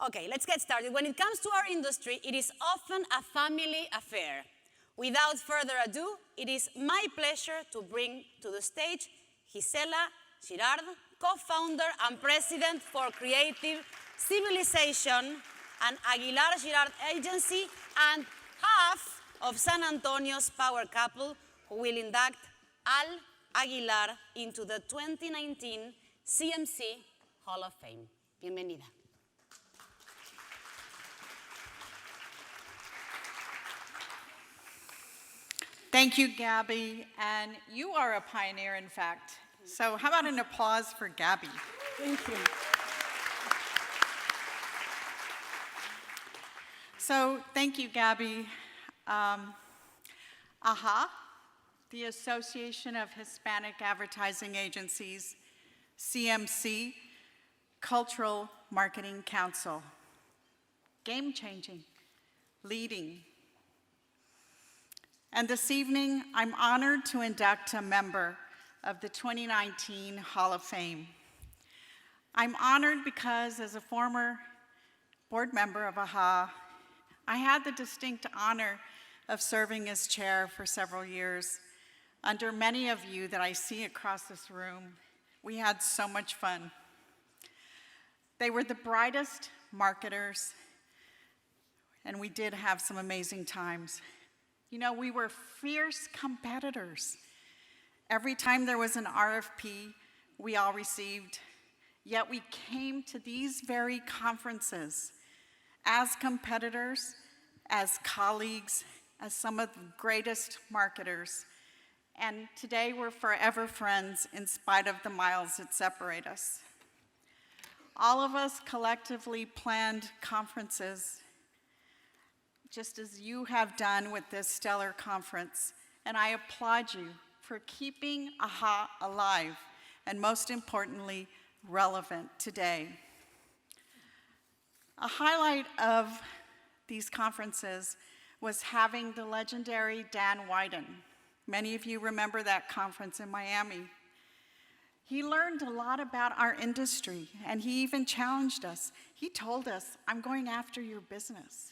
Okay, let's get started. When it comes to our industry, it is often a family affair. Without further ado, it is my pleasure to bring to the stage Gisela Girard, co-founder and president for Creative Civilization and Aguilar Girard Agency, and half of San Antonio's power couple who will induct Al Aguilar into the 2019 CMC Hall of Fame. Bienvenida. Thank you, Gabby, and you are a pioneer, in fact. So how about an applause for Gabby? Thank you. So thank you, Gabby. AHA, the Association of Hispanic Advertising Agencies, CMC, Cultural Marketing Council. Game-changing, leading. And this evening, I'm honored to induct a member of the 2019 Hall of Fame. I'm honored because as a former board member of AHA, I had the distinct honor of serving as chair for several years. Under many of you that I see across this room, we had so much fun. They were the brightest marketers, and we did have some amazing times. You know, we were fierce competitors. Every time there was an RFP, we all received, yet we came to these very conferences as competitors, as colleagues, as some of the greatest marketers. And today we're forever friends in spite of the miles that separate us. All of us collectively planned conferences, just as you have done with this stellar conference. And I applaud you for keeping AHA alive, and most importantly, relevant today. A highlight of these conferences was having the legendary Dan Wyden. Many of you remember that conference in Miami. He learned a lot about our industry, and he even challenged us. He told us, "I'm going after your business."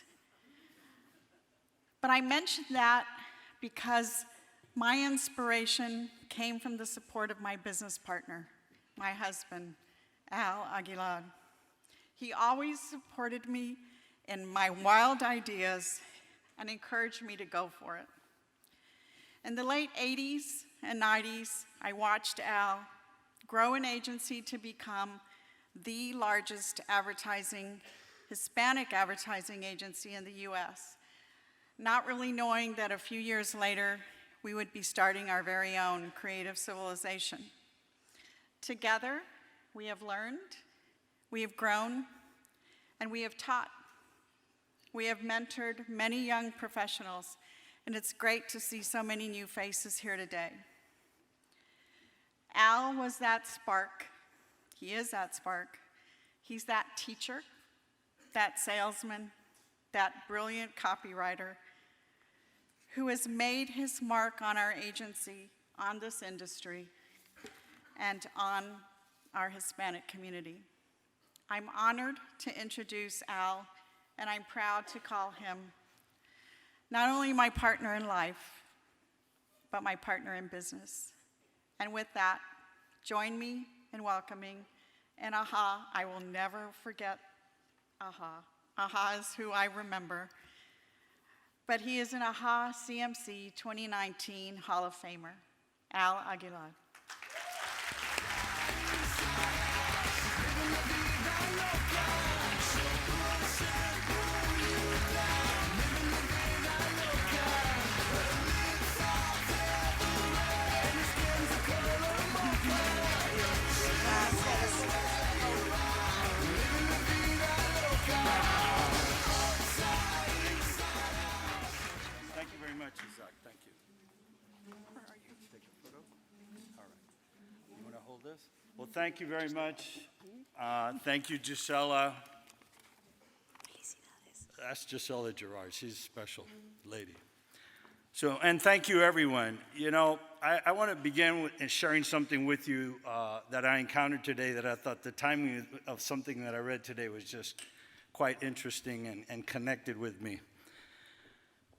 But I mentioned that because my inspiration came from the support of my business partner, my husband, Al Aguilar. He always supported me in my wild ideas and encouraged me to go for it. In the late 80s and 90s, I watched Al grow an agency to become the largest Hispanic advertising agency in the US, not really knowing that a few years later, we would be starting our very own Creative Civilization. Together, we have learned, we have grown, and we have taught. We have mentored many young professionals, and it's great to see so many new faces here today. Al was that spark. He is that spark. He's that teacher, that salesman, that brilliant copywriter who has made his mark on our agency, on this industry, and on our Hispanic community. I'm honored to introduce Al, and I'm proud to call him not only my partner in life, but my partner in business. And with that, join me in welcoming, and AHA, I will never forget AHA. AHA is who I remember, but he is an AHA CMC 2019 Hall of Famer, Al Aguilar. Thank you very much, Isaac. Thank you. Where are you? Take a photo? All right. You want to hold this? Well, thank you very much. Thank you, Gisela. That's Gisela Girard. She's a special lady. So, and thank you, everyone. You know, I want to begin with sharing something with you that I encountered today that I thought the timing of something that I read today was just quite interesting and connected with me.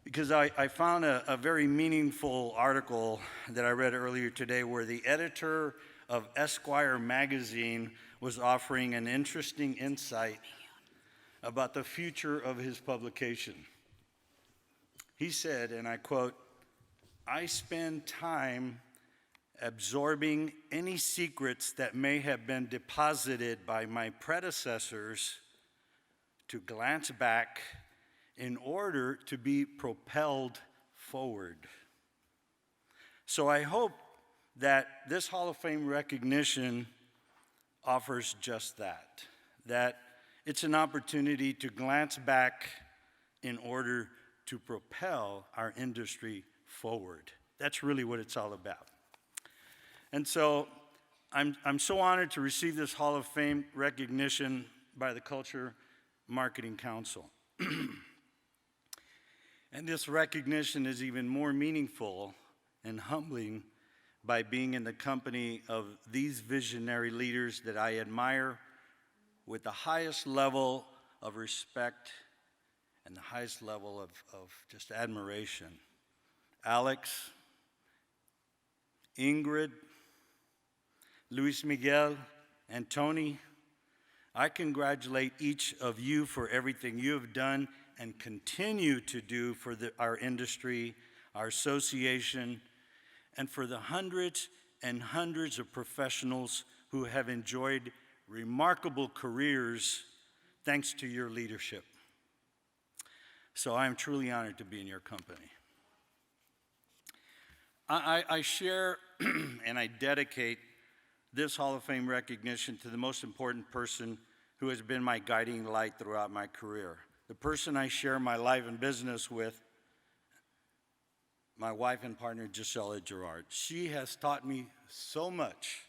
Because I found a very meaningful article that I read earlier today where the editor of Esquire magazine was offering an interesting insight about the future of his publication. He said, and I quote, "I spend time absorbing any secrets that may have been deposited by my predecessors to glance back in order to be propelled forward." So I hope that this Hall of Fame recognition offers just that it's an opportunity to glance back in order to propel our industry forward. That's really what it's all about. And so I'm so honored to receive this Hall of Fame recognition by the Culture Marketing Council. And this recognition is even more meaningful and humbling by being in the company of these visionary leaders that I admire with the highest level of respect and the highest level of just admiration. Alex, Ingrid, Luis Miguel, and Tony, I congratulate each of you for everything you have done and continue to do for our industry, our association, and for the hundreds and hundreds of professionals who have enjoyed remarkable careers thanks to your leadership. So I am truly honored to be in your company. I share and I dedicate this Hall of Fame recognition to the most important person who has been my guiding light throughout my career. The person I share my life and business with, my wife and partner, Gisela Girard. She has taught me so much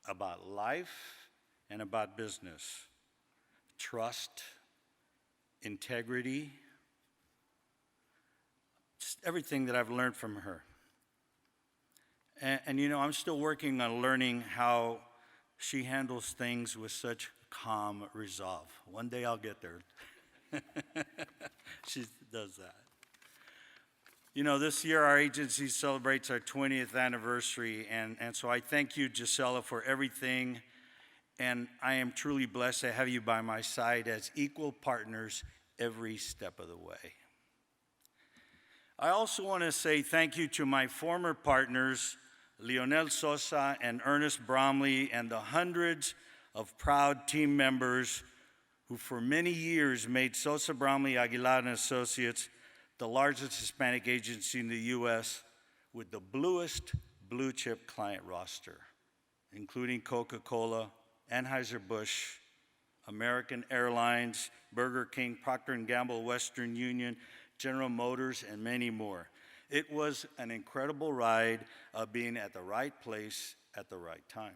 about life and about business. Trust, integrity, just everything that I've learned from her. And you know, I'm still working on learning how she handles things with such calm resolve. One day I'll get there. She does that. You know, this year our agency celebrates our 20th anniversary, and so I thank you, Gisela, for everything, and I am truly blessed to have you by my side as equal partners every step of the way. I also want to say thank you to my former partners, Leonel Sosa and Ernest Bromley, and the hundreds of proud team members who for many years made Sosa Bromley Aguilar and Associates the largest Hispanic agency in the U.S. with the bluest blue chip client roster, including Coca-Cola, Anheuser-Busch, American Airlines, Burger King, Procter & Gamble, Western Union, General Motors, and many more. It was an incredible ride of being at the right place at the right time.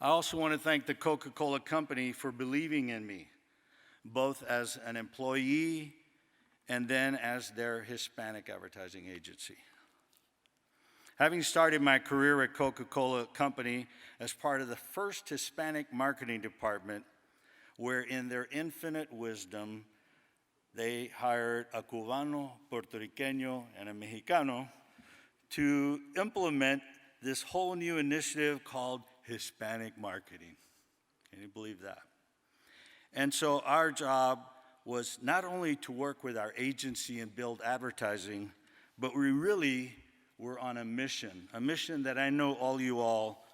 I also want to thank the Coca-Cola Company for believing in me, both as an employee and then as their Hispanic advertising agency. Having started my career at Coca-Cola Company as part of the first Hispanic marketing department, where in their infinite wisdom, they hired a Cubano, Puerto Riqueño, and a Mexicano to implement this whole new initiative called Hispanic marketing. Can you believe that? And so our job was not only to work with our agency and build advertising, but we really were on a mission that I know all you all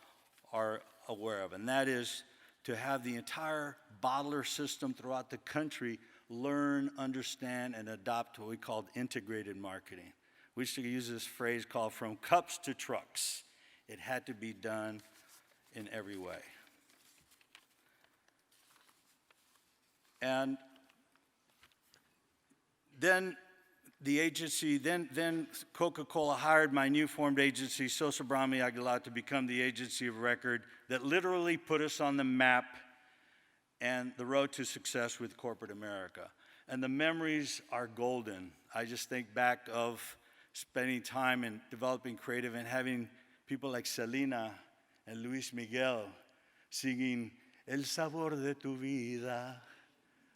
are aware of, and that is to have the entire bottler system throughout the country learn, understand, and adopt what we called integrated marketing. We used to use this phrase called from cups to trucks. It had to be done in every way. And then the agency, then Coca-Cola hired my new formed agency, Sosa Bromley Aguilar, to become the agency of record that literally put us on the map and the road to success with corporate America. And the memories are golden. I just think back of spending time in developing creative and having people like Selena and Luis Miguel singing El sabor de tu vida,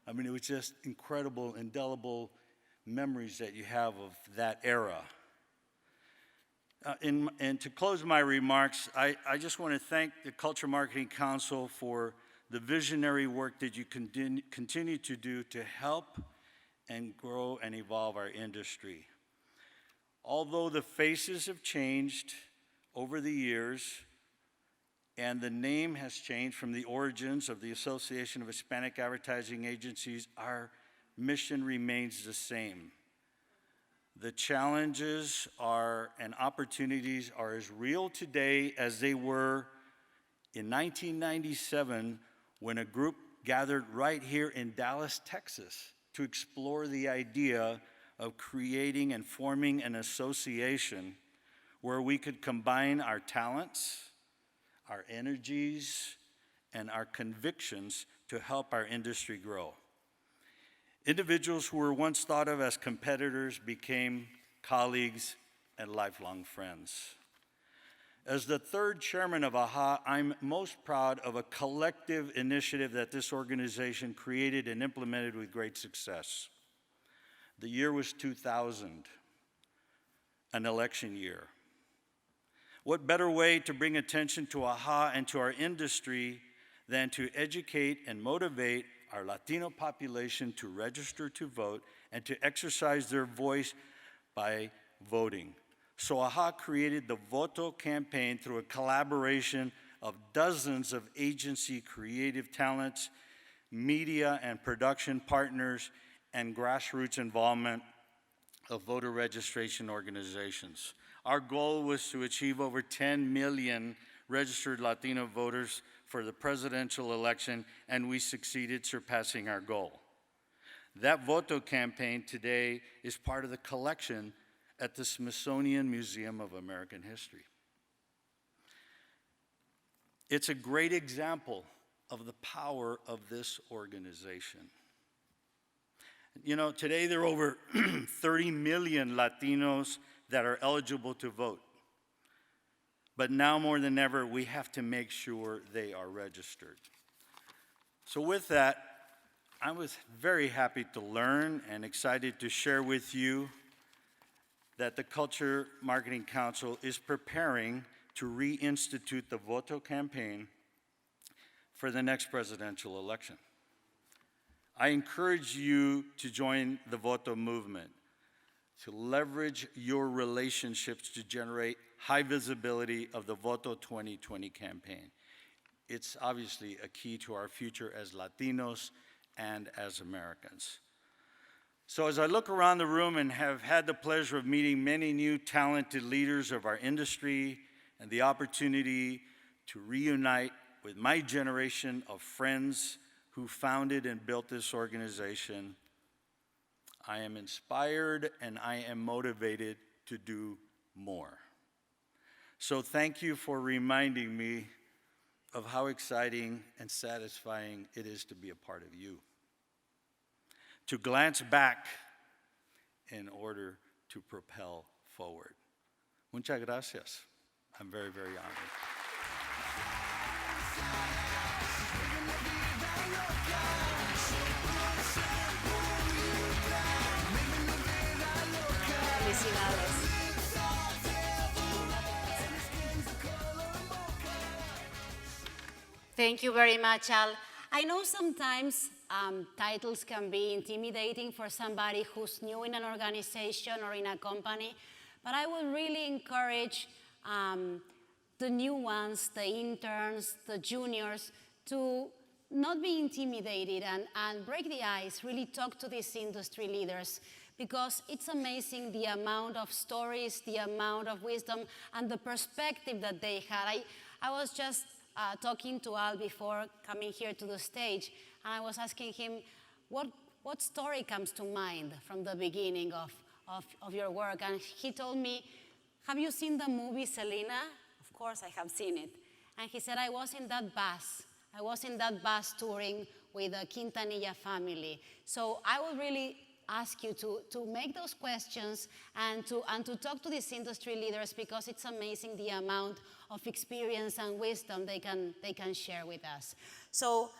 I mean, it was just incredible, indelible memories that you have of that era. And to close my remarks, I just want to thank the Culture Marketing Council for the visionary work that you continue to do to help and grow and evolve our industry. Although the faces have changed over the years, and the name has changed from the origins of the Association of Hispanic Advertising Agencies, our mission remains the same. The challenges and opportunities are as real today as they were in 1997 when a group gathered right here in Dallas, Texas, to explore the idea of creating and forming an association where we could combine our talents, our energies, and our convictions to help our industry grow. Individuals who were once thought of as competitors became colleagues and lifelong friends. As the third chairman of AHA, I'm most proud of a collective initiative that this organization created and implemented with great success. The year was 2000, an election year. What better way to bring attention to AHA and to our industry than to educate and motivate our Latino population to register to vote and to exercise their voice by voting. So AHA created the Voto campaign through a collaboration of dozens of agency creative talents, media and production partners, and grassroots involvement of voter registration organizations. Our goal was to achieve over 10 million registered Latino voters for the presidential election, and we succeeded, surpassing our goal. That Voto campaign today is part of the collection at the Smithsonian Museum of American History. It's a great example of the power of this organization. You know, today there are over 30 million Latinos that are eligible to vote. But now more than ever, we have to make sure they are registered. So with that, I was very happy to learn and excited to share with you that the Culture Marketing Council is preparing to reinstitute the Voto campaign for the next presidential election. I encourage you to join the Voto movement, to leverage your relationships to generate high visibility of the Voto 2020 campaign. It's obviously a key to our future as Latinos and as Americans. So as I look around the room and have had the pleasure of meeting many new talented leaders of our industry and the opportunity to reunite with my generation of friends who founded and built this organization, I am inspired and I am motivated to do more. So thank you for reminding me of how exciting and satisfying it is to be a part of you. To glance back in order to propel forward. Muchas gracias. I'm very, very honored. Felicidades. Thank you very much, Al. I know sometimes titles can be intimidating for somebody who's new in an organization or in a company, but I would really encourage the new ones, the interns, the juniors, to not be intimidated and break the ice, really talk to these industry leaders, because it's amazing the amount of stories, the amount of wisdom, and the perspective that they had. I was just talking to Al before coming here to the stage, and I was asking him, what story comes to mind from the beginning of your work? And he told me, have you seen the movie Selena? Of course I have seen it. And he said, I was in that bus touring with the Quintanilla family. So I would really ask you to make those questions and to talk to these industry leaders, because it's amazing the amount of experience and wisdom they can share with us. So